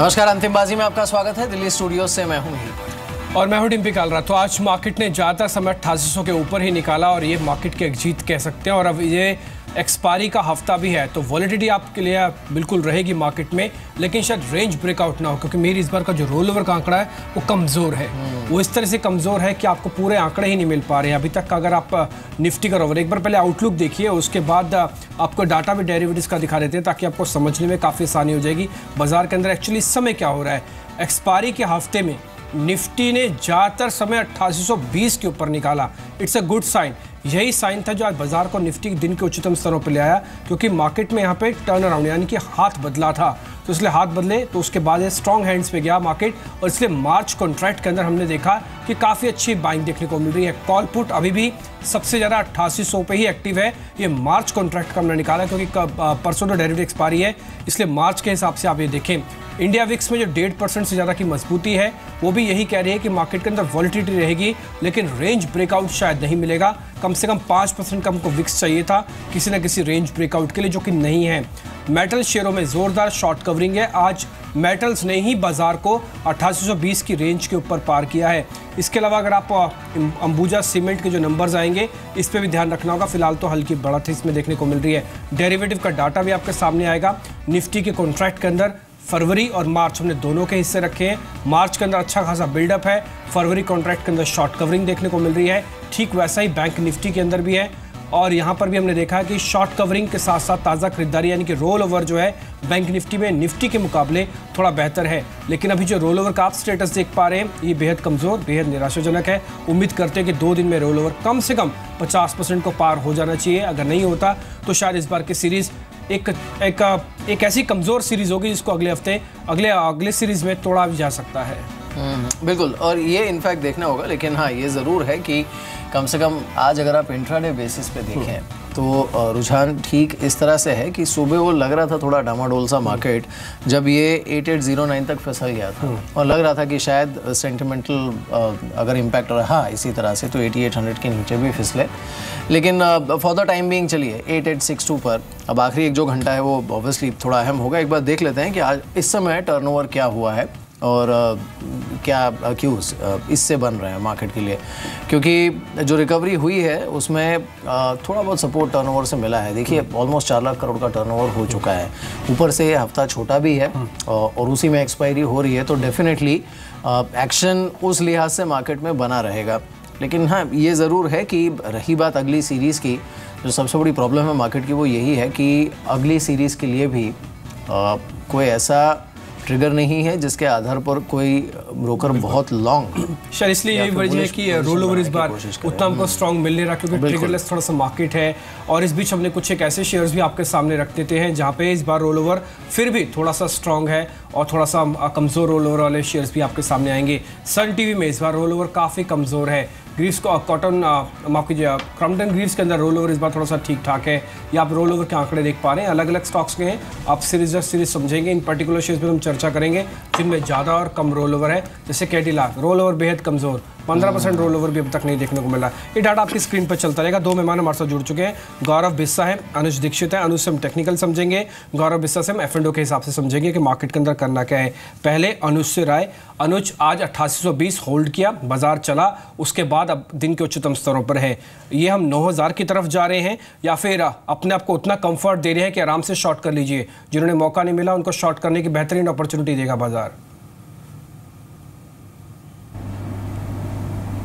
नमस्कार, अंतिम बाजी में आपका स्वागत है। दिल्ली स्टूडियो से मैं हूं हीर और मैं हूं डिम्पी कालरा। तो आज मार्केट ने ज़्यादातर समय 8800 के ऊपर ही निकाला और ये मार्केट की एक जीत कह सकते हैं। और अब ये एक्सपायरी का हफ्ता भी है तो वॉलेटिलिटी आपके लिए बिल्कुल रहेगी मार्केट में, लेकिन शायद रेंज ब्रेकआउट ना हो, क्योंकि मेरी इस बार का जो रोल ओवर का आंकड़ा है वो कमज़ोर है। वो इस तरह से कमज़ोर है कि आपको पूरे आंकड़े ही नहीं मिल पा रहे हैं अभी तक। अगर आप निफ्टी का रोवर एक बार पहले आउटलुक देखिए, उसके बाद आपको डाटा भी डेरिवेटिव्स का दिखा देते हैं ताकि आपको समझने में काफ़ी आसानी हो जाएगी बाजार के अंदर एक्चुअली इस समय क्या हो रहा है। एक्सपायरी के हफ्ते में निफ्टी ने ज़्यादातर समय 8820 के ऊपर निकाला। It's a good sign. यही साइन था जो आज बाजार को निफ्टी के दिन के उच्चतम स्तरों पर ले आया, क्योंकि मार्केट में यहाँ पे टर्न अराउंड यानी कि हाथ बदला था। तो इसलिए हाथ बदले तो उसके बाद ये स्ट्रॉन्ग हैंड्स पे गया मार्केट, और इसलिए मार्च कॉन्ट्रैक्ट के अंदर हमने देखा कि काफ़ी अच्छी बाइंग देखने को मिल रही है। कॉल पुट अभी भी सबसे ज़्यादा 8800 पे ही एक्टिव है। ये मार्च कॉन्ट्रैक्ट का हमने निकाला क्योंकि परसों तो डेरिवेटिव एक्सपायरी है, इसलिए मार्च के हिसाब से आप ये देखें। इंडिया विक्स में जो 1.5% से ज़्यादा की मजबूती है वो भी यही कह रही है कि मार्केट के अंदर वॉलेटिलिटी रहेगी, लेकिन रेंज ब्रेकआउट शायद नहीं मिलेगा। कम से कम 5% का हमको विक्स चाहिए था किसी न किसी रेंज ब्रेकआउट के लिए, जो कि नहीं है। मेटल शेयरों में ज़ोरदार शॉर्ट कवरिंग है। आज मेटल्स ने ही बाजार को 8820 की रेंज के ऊपर पार किया है। इसके अलावा अगर आप अंबुजा सीमेंट के जो नंबर्स आएंगे इस पे भी ध्यान रखना होगा। फिलहाल तो हल्की बढ़त इसमें देखने को मिल रही है। डेरिवेटिव का डाटा भी आपके सामने आएगा। निफ्टी के कॉन्ट्रैक्ट के अंदर फरवरी और मार्च हमने दोनों के हिस्से रखे हैं। मार्च के अंदर अच्छा खासा बिल्डअप है, फरवरी कॉन्ट्रैक्ट के अंदर शॉर्ट कवरिंग देखने को मिल रही है। ठीक वैसा ही बैंक निफ्टी के अंदर भी है, और यहाँ पर भी हमने देखा है कि शॉर्ट कवरिंग के साथ साथ ताज़ा खरीदारी यानी कि रोल ओवर जो है बैंक निफ्टी में निफ्टी के मुकाबले थोड़ा बेहतर है। लेकिन अभी जो रोल ओवर का आप स्टेटस देख पा रहे हैं ये बेहद कमज़ोर, बेहद निराशाजनक है। उम्मीद करते हैं कि 2 दिन में रोल ओवर कम से कम 50% को पार हो जाना चाहिए। अगर नहीं होता तो शायद इस बार की सीरीज़ एक ऐसी कमज़ोर सीरीज़ होगी जिसको अगले हफ्ते अगले सीरीज़ में तोड़ा भी जा सकता है। बिल्कुल, और ये इनफैक्ट देखना होगा। लेकिन हाँ, ये ज़रूर है कि कम से कम आज अगर आप इंट्राडे बेसिस पे देखें तो रुझान ठीक इस तरह से है कि सुबह वो लग रहा था थोड़ा डामाडोल सा मार्केट, जब ये 8809 तक फिसल गया था और लग रहा था कि शायद सेंटिमेंटल अगर इम्पैक्ट रहा इसी तरह से तो 8800 के नीचे भी फिसले। लेकिन फॉर द टाइम बीइंग चलिए 8862 पर अब आखिरी 1-2 घंटा है वो ऑब्वियसली थोड़ा अहम होगा। एक बार देख लेते हैं कि आज इस समय टर्नओवर क्या हुआ है और क्या क्यूज इससे बन रहे हैं मार्केट के लिए, क्योंकि जो रिकवरी हुई है उसमें थोड़ा बहुत सपोर्ट टर्नओवर से मिला है। देखिए ऑलमोस्ट 4 लाख करोड़ का टर्नओवर हो चुका है। ऊपर से ये हफ्ता छोटा भी है और उसी में एक्सपायरी हो रही है, तो डेफिनेटली एक्शन उस लिहाज से मार्केट में बना रहेगा। लेकिन हाँ, ये ज़रूर है कि रही बात अगली सीरीज़ की, जो सबसे बड़ी प्रॉब्लम है मार्केट की वो यही है कि अगली सीरीज़ के लिए भी कोई ऐसा ट्रिगर नहीं है जिसके आधार पर कोई ब्रोकर बहुत लॉन्ग शायद इसलिए यही वजह है कि रोल ओवर इस बार उतना हमको स्ट्रॉन्ग मिल नहीं रहा, क्योंकि ट्रिगरलेस थोड़ा सा मार्केट है। और इस बीच हमने कुछ एक ऐसे शेयर्स भी आपके सामने रख देते हैं जहाँ पे इस बार रोल ओवर फिर भी थोड़ा सा स्ट्रॉन्ग है और थोड़ा सा कमज़ोर रोल ओवर वाले शेयर्स भी आपके सामने आएंगे। सन टीवी में इस बार रोल ओवर काफ़ी कमज़ोर है। ग्रीव्स को कॉटन माफ कीजिए क्रम्पटन ग्रीव्स के अंदर रोल ओवर इस बार थोड़ा सा ठीक ठाक है। या आप रोल ओवर के आंकड़े देख पा रहे हैं, अलग अलग स्टॉक्स के हैं। आप सीरीज समझेंगे, इन पर्टिकुलर शेयर्स पर हम चर्चा करेंगे जिनमें ज़्यादा और कम रोल ओवर है। जैसे कैडिला रोल ओवर बेहद कमज़ोर, 15% रोल ओवर भी अब तक नहीं देखने को मिला। ये डाटा आपकी स्क्रीन पर चलता रहेगा। 2 मेहमान हमारे साथ जुड़ चुके हैं। गौरव बिस्सा है, अनुज दीक्षित है। अनुज से हम टेक्निकल समझेंगे, गौरव बिस्सा से हम F&O के हिसाब से समझेंगे कि मार्केट के अंदर करना क्या है। पहले अनुज से राय। अनुज, आज 8820 होल्ड किया, बाजार चला, उसके बाद अब दिन के उच्चतम स्तरों पर है। ये हम 9000 की तरफ जा रहे हैं या फिर अपने आप को उतना कंफर्ट दे रहे हैं कि आराम से शॉर्ट कर लीजिए, जिन्होंने मौका नहीं मिला उनको शॉर्ट करने की बेहतरीन अपॉर्चुनिटी देगा बाजार?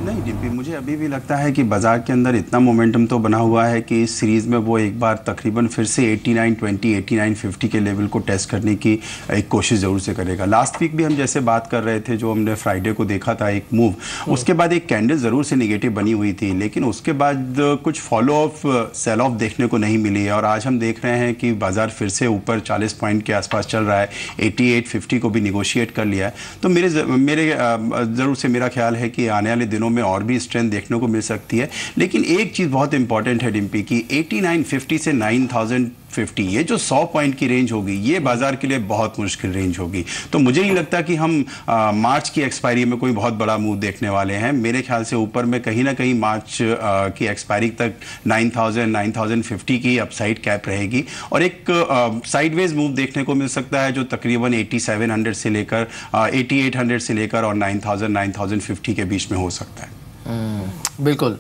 नहीं डिम्पी, मुझे अभी भी लगता है कि बाजार के अंदर इतना मोमेंटम तो बना हुआ है कि इस सीरीज़ में वो एक बार तकरीबन फिर से 8920 8950 के लेवल को टेस्ट करने की एक कोशिश ज़रूर से करेगा। लास्ट वीक भी हम जैसे बात कर रहे थे, जो हमने फ्राइडे को देखा था एक मूव, उसके बाद एक कैंडल ज़रूर से निगेटिव बनी हुई थी, लेकिन उसके बाद कुछ फॉलो ऑफ सेल ऑफ देखने को नहीं मिली है। और आज हम देख रहे हैं कि बाजार फिर से ऊपर 40 पॉइंट के आसपास चल रहा है, 8850 को भी निगोशिएट कर लिया है। तो मेरे ज़रूर से मेरा ख्याल है कि आने वाले दिनों में और भी स्ट्रेंथ देखने को मिल सकती है। लेकिन एक चीज़ बहुत इंपॉर्टेंट है डिम्पी की 8950 से 9000 50, ये जो 100 पॉइंट की रेंज होगी ये बाजार के लिए बहुत मुश्किल रेंज होगी। तो मुझे नहीं लगता कि हम मार्च की एक्सपायरी में कोई बहुत बड़ा मूव देखने वाले हैं। मेरे ख्याल से ऊपर में कहीं ना कहीं मार्च की एक्सपायरी तक 9000 9050 की अपसाइड कैप रहेगी और एक साइडवेज मूव देखने को मिल सकता है जो तकरीबन 8700 से लेकर 8800 से लेकर और 9000 9050 के बीच में हो सकता है। बिल्कुल।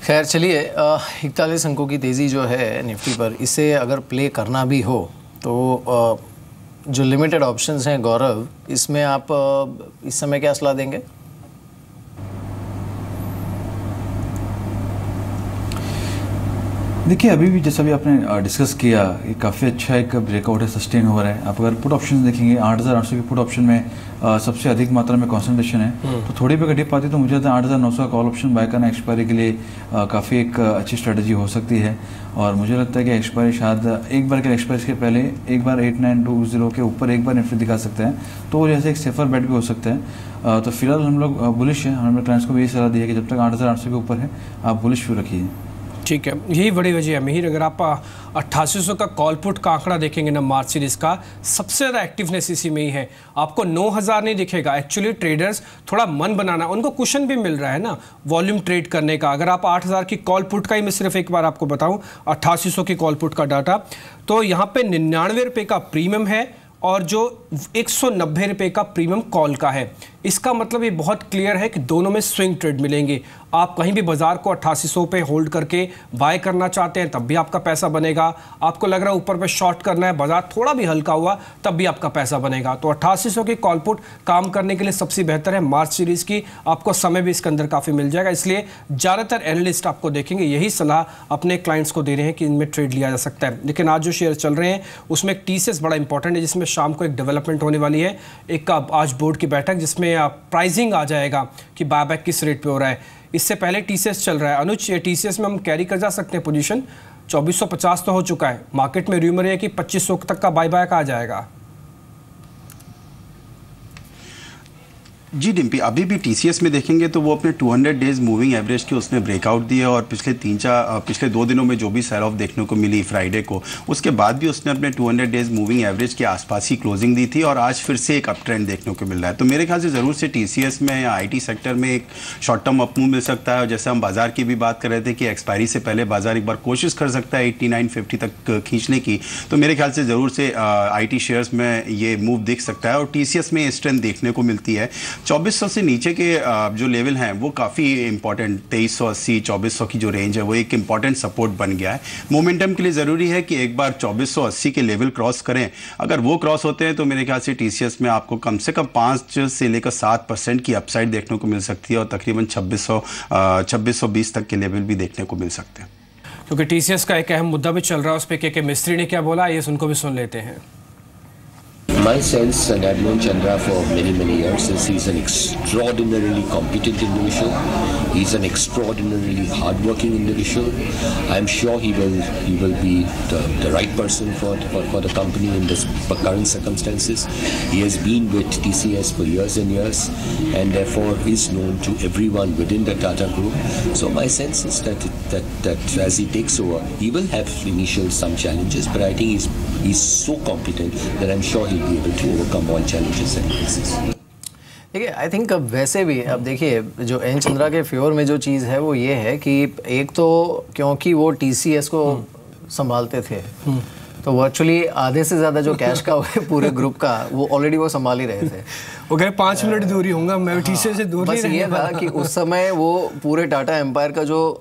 खैर चलिए, 41 अंकों की तेज़ी जो है निफ्टी पर, इसे अगर प्ले करना भी हो तो जो लिमिटेड ऑप्शंस हैं गौरव, इसमें आप इस समय क्या सलाह देंगे? देखिए अभी भी जैसा भी आपने डिस्कस किया, ये काफ़ी अच्छा एक ब्रेकआउट है, सस्टेन हो रहा है। आप अगर पुट ऑप्शन देखेंगे 8800 के पुट ऑप्शन में सबसे अधिक मात्रा में कंसंट्रेशन है, तो थोड़ी भी अगर डिप आती तो मुझे लगता है 8900 का कॉल ऑप्शन बाय करना एक्सपायरी के लिए काफ़ी एक अच्छी स्ट्रेटजी हो सकती है। और मुझे लगता है कि एक्सपायरी शायद एक बार के एक्सपायरी के पहले एक बार 8920 के ऊपर एक बार निफ्टी दिखा सकते हैं, तो वो जैसे एक सेफर बेट भी हो सकता है। तो फिलहाल हम लोग बुलिश हैं, हमने क्लाइंट्स को भी यही सलाह दी है कि जब तक 8800 के ऊपर है आप बुलिश व्यू रखिए। ठीक है, यही बड़ी वजह है मिहिर। अगर आप 8800 का कॉल पुट का आंकड़ा देखेंगे ना मार्च सीरीज का, सबसे ज़्यादा एक्टिवनेस इसी में ही है। आपको 9000 नहीं दिखेगा। एक्चुअली ट्रेडर्स थोड़ा मन बनाना, उनको कुशन भी मिल रहा है ना वॉल्यूम ट्रेड करने का। अगर आप 8000 की कॉल पुट का ही मैं सिर्फ एक बार आपको बताऊं 8800 की कॉल पुट का डाटा, तो यहाँ पे 99 रुपये का प्रीमियम है और जो 190 रुपये का प्रीमियम कॉल का है। इसका मतलब ये बहुत क्लियर है कि दोनों में स्विंग ट्रेड मिलेंगे। आप कहीं भी बाजार को 8800 पे होल्ड करके बाय करना चाहते हैं तब भी आपका पैसा बनेगा। आपको लग रहा है ऊपर पे शॉर्ट करना है, बाजार थोड़ा भी हल्का हुआ तब भी आपका पैसा बनेगा। तो 8800 की कॉल पुट काम करने के लिए सबसे बेहतर है। मार्च सीरीज की आपको समय भी इसके अंदर काफ़ी मिल जाएगा, इसलिए ज़्यादातर एनालिस्ट आपको देखेंगे यही सलाह अपने क्लाइंट्स को दे रहे हैं कि इनमें ट्रेड लिया जा सकता है। लेकिन आज जो शेयर चल रहे हैं उसमें एक TCS बड़ा इंपॉर्टेंट है, जिसमें शाम को एक डेवलपमेंट होने वाली है। एक आज बोर्ड की बैठक जिसमें प्राइसिंग आ जाएगा कि बायबैक किस रेट पे हो रहा है। इससे पहले TCS चल रहा है। अनुज, TCS में हम कैरी कर जा सकते हैं पोजीशन? 2450 तो हो चुका है। मार्केट में रूमर है कि 2500 तक का बायबैक आ जाएगा। जी डिम्पी, अभी भी TCS में देखेंगे तो वो अपने 200 डेज मूविंग एवरेज के उसने ब्रेकआउट दिया और पिछले 2 दिनों में जो भी सेल ऑफ देखने को मिली फ्राइडे को, उसके बाद भी उसने अपने 200 डेज मूविंग एवरेज के आसपास ही क्लोजिंग दी थी और आज फिर से एक अप ट्रेंड देखने को मिल रहा है। तो मेरे ख्याल से ज़रूर से TCS में या IT सेक्टर में एक शॉर्ट टर्म अप मूव मिल सकता है। और जैसे हम बाजार की भी बात कर रहे थे कि एक्सपायरी से पहले बाजार एक बार कोशिश कर सकता है 8950 तक खींचने की, तो मेरे ख्याल से ज़रूर से IT शेयर्स में ये मूव दिख सकता है और TCS में स्ट्रेंथ देखने को मिलती है। 2400 से नीचे के जो लेवल हैं वो काफ़ी इंपॉर्टेंट, 2380 2400 की जो रेंज है वो एक इंपॉर्टेंट सपोर्ट बन गया है। मोमेंटम के लिए ज़रूरी है कि एक बार 2480 के लेवल क्रॉस करें। अगर वो क्रॉस होते हैं तो मेरे ख्याल से TCS में आपको कम से कम 5 से लेकर 7% की अपसाइड देखने को मिल सकती है और तकरीबन 2620 तक के लेवल भी देखने को मिल सकते हैं। क्योंकि TCS का एक अहम मुद्दा भी चल रहा है, उस पर के मिस्त्री ने क्या बोला, ये उनको भी सुन लेते हैं। My sense, and I've known Chandra for many years, is he's an extraordinarily competent individual. He's an extraordinarily hardworking individual. I'm sure he will be the right person for the company in this current circumstances. He has been with TCS for years and years, and therefore is known to everyone within the Tata Group. So my sense is that as he takes over, he will have initial some challenges, but I think he's so competent that I'm sure he'll be able to overcome all challenges and crises. देखिए, I think अब वैसे भी अब देखिए जो N Chandra के favour में जो चीज़ है वो ये है कि एक तो क्योंकि वो TCS को संभालते थे, तो वर्चुअली आधे से ज़्यादा जो कैश का पूरे ग्रुप का वो ऑलरेडी वो संभाल ही रहे थे। वो कह 5 मिनट दूरी होऊंगा, मैं TCS से दूर नहीं रहने वाला। बस ये था कि उस समय वो पूरे टाटा एम्पायर का जो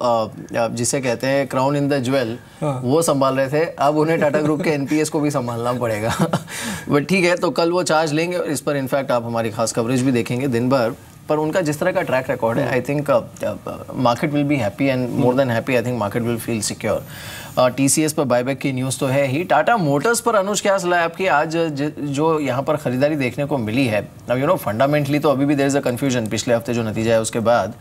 जिसे कहते हैं क्राउन इन द ज्वेल, वो संभाल रहे थे। अब उन्हें टाटा ग्रुप के NPS को भी संभालना पड़ेगा। बट ठीक है, तो कल वो चार्ज लेंगे और इस पर इनफैक्ट आप हमारी खास कवरेज भी देखेंगे दिन भर। पर उनका जिस तरह का ट्रैक रिकॉर्ड है, I think market will be happy and more than happy. I think market will feel secure. TCS पर बायबैक की न्यूज़ तो है ही। टाटा मोटर्स पर अनुज क्या सलाह है आपकी? आज जो यहाँ पर ख़रीदारी देखने को मिली है, अब फंडामेंटली तो अभी भी देयर इज़ अ कन्फ्यूजन पिछले हफ्ते जो नतीजा है उसके बाद,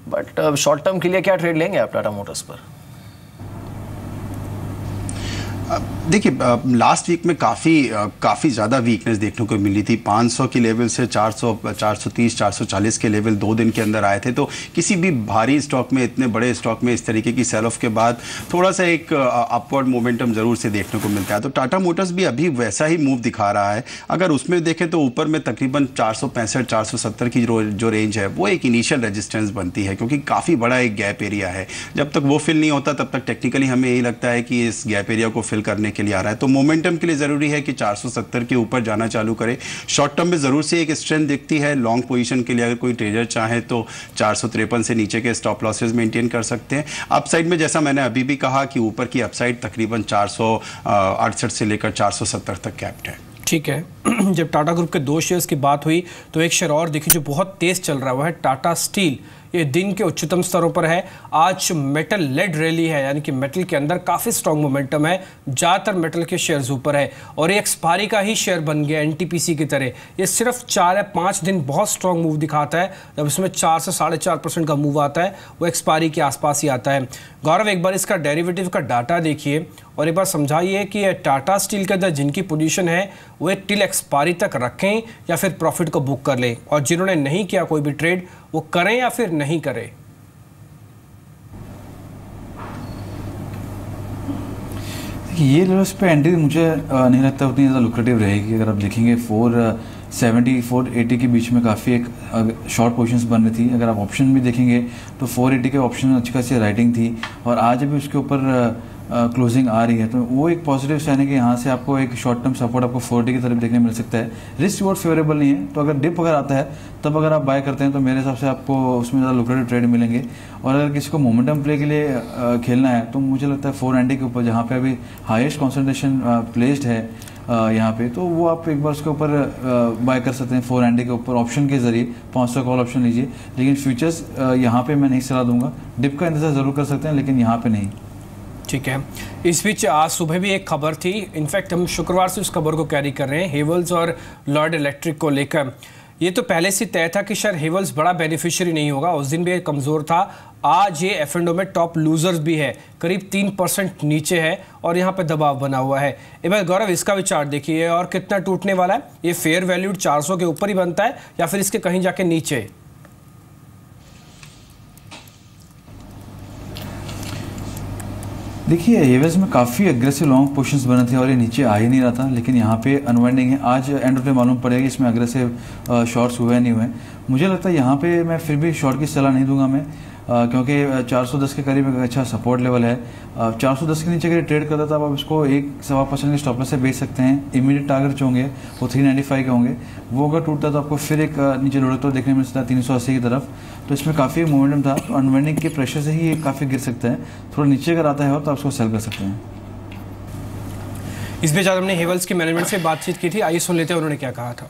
बट शॉर्ट टर्म के लिए क्या ट्रेड लेंगे आप टाटा मोटर्स पर? देखिए लास्ट वीक में काफ़ी ज़्यादा वीकनेस देखने को मिली थी। 500 के लेवल से 400, 430, 440 के लेवल 2 दिन के अंदर आए थे। तो किसी भी भारी स्टॉक में, इतने बड़े स्टॉक में इस तरीके की सेल ऑफ के बाद थोड़ा सा एक अपवर्ड मोमेंटम ज़रूर से देखने को मिलता है। तो टाटा मोटर्स भी अभी वैसा ही मूव दिखा रहा है। अगर उसमें देखें तो ऊपर में तकरीबन 465, 470 की जो रेंज है वो एक इनिशियल रेजिस्टेंस बनती है, क्योंकि काफ़ी बड़ा एक गैप एरिया है। जब तक वो फिल नहीं होता तब तक टेक्निकली हमें यही लगता है कि इस गैप एरिया को फिल करने के लिए आ रहा है। तो मोमेंटम के लिए ज़रूरी है कि 470 के ऊपर जाना चालू करे। शॉर्ट टर्म में ज़रूर से एक स्ट्रेंथ दिखती है। लॉन्ग पोजीशन के लिए अगर कोई ट्रेडर चाहे तो 453 से नीचे के स्टॉप लॉसेस मेंटेन कर सकते हैं। अपसाइड में जैसा मैंने अभी भी कहा कि ऊपर की अपसाइड तकरीबन 468 से लेकर 470 तक कैप्ड है। ठीक है। जब टाटा ग्रुप के 2 शेयर्स की बात हुई तो एक शेयर और देखिए जो बहुत तेज चल रहा है वो है टाटा स्टील। ये दिन के उच्चतम स्तरों पर है। आज मेटल लेड रैली है, यानी कि मेटल के अंदर काफ़ी स्ट्रॉन्ग मोमेंटम है। ज़्यादातर मेटल के शेयर्स ऊपर है और ये एक्सपायरी का ही शेयर बन गया एनटीपीसी की तरह। ये सिर्फ 4 या 5 दिन बहुत स्ट्रॉन्ग मूव दिखाता है। जब इसमें 4 से 4.5% का मूव आता है वो एक्सपायरी के आसपास ही आता है। गौरव, एक बार इसका डेरिवेटिव का डाटा देखिए और एक बार समझाइए कि टाटा स्टील के अंदर जिनकी पोजीशन है वो टिल एक्सपायरी तक रखें या फिर प्रॉफिट को बुक कर लें, और जिन्होंने नहीं किया कोई भी ट्रेड वो करें या फिर नहीं करें। ये लेवल्स पे एंट्री मुझे नहीं लगता उतनी ज़्यादा लुक्रेटिव रहेगी। अगर आप देखेंगे 470 480 के बीच में काफ़ी एक शॉर्ट पोजीशंस बन रही थी। अगर आप ऑप्शन भी देखेंगे तो 480 के ऑप्शन में अच्छी खासी राइटिंग थी और आज अभी उसके ऊपर क्लोजिंग आ रही है। तो वो एक पॉजिटिव साइन है कि यहाँ से आपको एक शॉर्ट टर्म सपोर्ट आपको 40 की तरफ देखने मिल सकता है। रिस्क रिवॉर्ड फेवरेबल नहीं है, तो अगर डिप अगर आता है तब अगर आप बाय करते हैं तो मेरे हिसाब से आपको उसमें ज़्यादा लुक्रेटिव ट्रेड मिलेंगे। और अगर किसी को मोमेंटम प्ले के लिए खेलना है तो मुझे लगता है 490 के ऊपर, जहाँ पे अभी हाईएस्ट कॉन्सेंट्रेशन प्लेस्ड है यहाँ पे, तो वो आप एक बार उसके ऊपर बाय कर सकते हैं 490 के ऊपर ऑप्शन के जरिए। 500 कॉल ऑप्शन लीजिए, लेकिन फ्यूचर्स यहाँ पे मैं नहीं सलाह दूंगा। डिप का इंतजार ज़रूर कर सकते हैं लेकिन यहाँ पे नहीं। ठीक है। इस बीच आज सुबह भी एक खबर थी, इनफैक्ट हम शुक्रवार से उस खबर को कैरी कर रहे हैं, हेवल्स और लॉयड इलेक्ट्रिक को लेकर। ये तो पहले से तय था कि शायद हेवल्स बड़ा बेनिफिशियरी नहीं होगा, उस दिन भी कमज़ोर था। आज ये एफ&ओ में टॉप लूजर्स भी है, करीब 3% नीचे है और यहाँ पे दबाव बना हुआ है। एक बार गौरव इसका भी चार्ट देखिए और कितना टूटने वाला है। ये फेयर वैल्यूड 400 के ऊपर ही बनता है या फिर इसके कहीं जाके नीचे? देखिए हेवल्स में काफ़ी एग्रेसिव लॉन्ग पोजीशंस बने थे और ये नीचे आ ही नहीं रहा था, लेकिन यहाँ पे अनवाइंडिंग है। आज एंड ऑफ डे मालूम पड़ेगा इसमें एग्रेसिव शॉर्ट्स हुए नहीं हुए। मुझे लगता है यहाँ पे मैं फिर भी शॉर्ट की सलाह नहीं दूंगा मैं, क्योंकि 410 के करीब एक अच्छा सपोर्ट लेवल है। 410 के नीचे अगर ट्रेड करता था आप इसको 1-1.25% के स्टॉप लॉस से बेच सकते हैं। इमीडिएट टारगेट जो होंगे वो 395 के होंगे, वो अगर टूटता तो आपको फिर एक नीचे लुढ़कता तो देखने में मिलता है 380 की तरफ। तो इसमें काफ़ी मोमेंटम था, तो अनवाइंडिंग के प्रेशर से ही ये काफ़ी गिर सकता है। थोड़ा नीचे अगर आता है तो आप उसको सेल कर सकते हैं। इस बीच हमने हेवल्स के मैनेजमेंट से बातचीत की थी, आइए सुन लेते हैं उन्होंने क्या कहा था।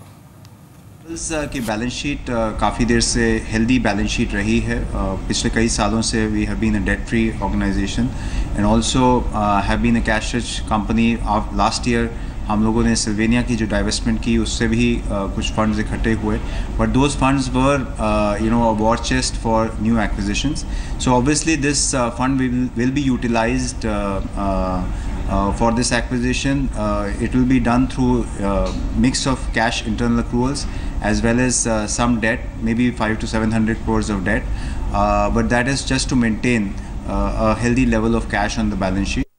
की बैलेंस शीट काफ़ी देर से हेल्दी बैलेंस शीट रही है। पिछले कई सालों से we have been a debt free organisation and also have been a cash rich company. Last year हम लोगों ने सिल्वेनिया की जो डाइवेस्टमेंट की उससे भी कुछ फंड्स इकट्ठे हुए, but those funds were a war chest for new acquisitions. So obviously this fund will be utilised for this acquisition. It will be done through mix of cash internal accruals as well as some debt, maybe 500 to 700 crores of debt, but that is just to maintain a healthy level of cash on the balance sheet.